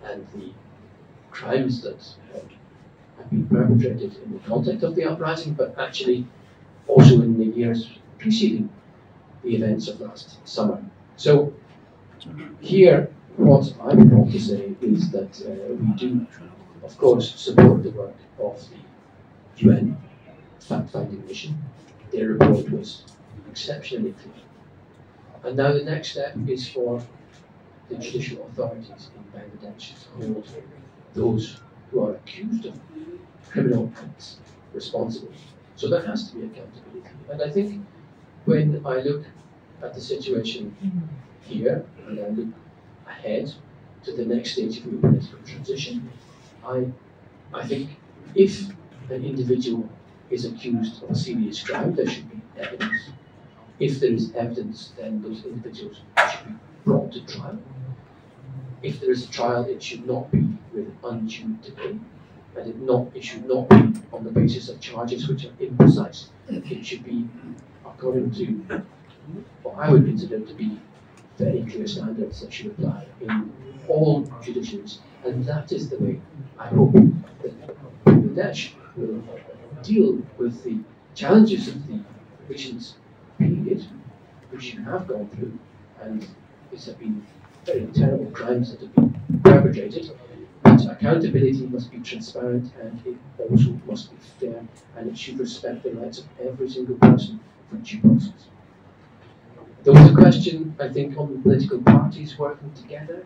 and the crimes that have been perpetrated in the context of the uprising, but actually also in the years preceding the events of last summer. So here, what I would want to say is that we do, of course, support the work of the UN fact-finding mission. Their report was exceptionally clear. And now the next step is for the judicial authorities in Bangladesh to hold those who are accused of criminal acts responsible. So there has to be accountability. And I think when I look at the situation here, and I look ahead to the next stage of the political transition, I think if an individual is accused of a serious crime, there should be evidence. If there is evidence, then those individuals should be brought to trial. If there is a trial, it should not be with undue delay, and it should not be on the basis of charges which are imprecise. It should be according to what I would consider to be very clear standards that should apply in all judiciaries. And that is the way I hope that Bangladesh will deal with the challenges of the recent period, which you have gone through, and these have been very terrible crimes that have been perpetrated. But accountability must be transparent, and it also must be fair, and it should respect the rights of every single person for due process. There was a question, I think, on the political parties working together.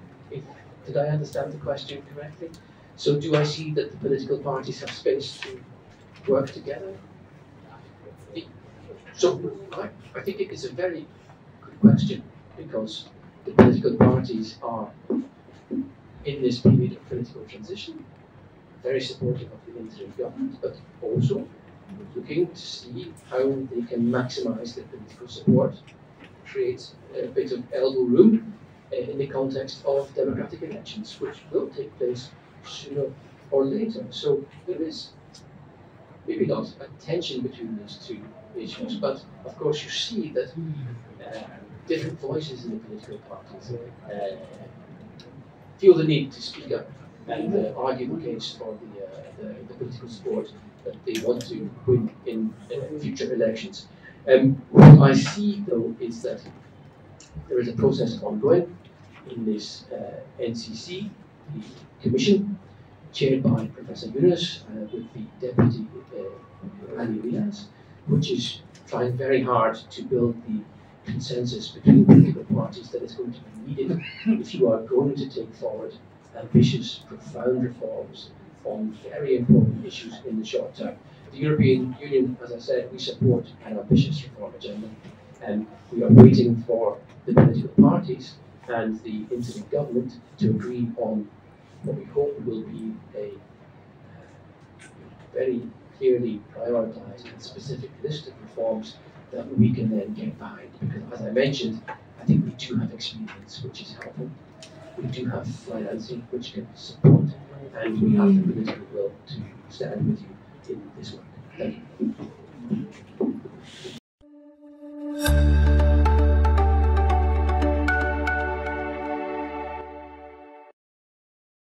Did I understand the question correctly? So do I see that the political parties have space to work together? So I think it is a very good question, because the political parties are, in this period of political transition, very supportive of the interim government, but also looking to see how they can maximize their political support, create a bit of elbow room in the context of democratic elections, which will take place sooner or later. So there is maybe not a tension between these two issues, but of course you see that different voices in the political parties feel the need to speak up and argue the case for the political support that they want to win in future elections. What I see, though, is that there is a process ongoing in this NCC, the Commission, chaired by Professor Yunus, with the Deputy Ali Riaz, which is trying very hard to build the consensus between political parties that is going to be needed if you are going to take forward ambitious, profound reforms on very important issues in the short term. The European Union, as I said, we support an ambitious reform agenda, and we are waiting for the political parties and the interim government to agree on what we hope will be a very clearly prioritized and specific list of reforms that we can then get behind. Because, as I mentioned, I think we do have experience which is helpful. We do have financing which can support, and we have the political will to stand with you in this work. Thank you.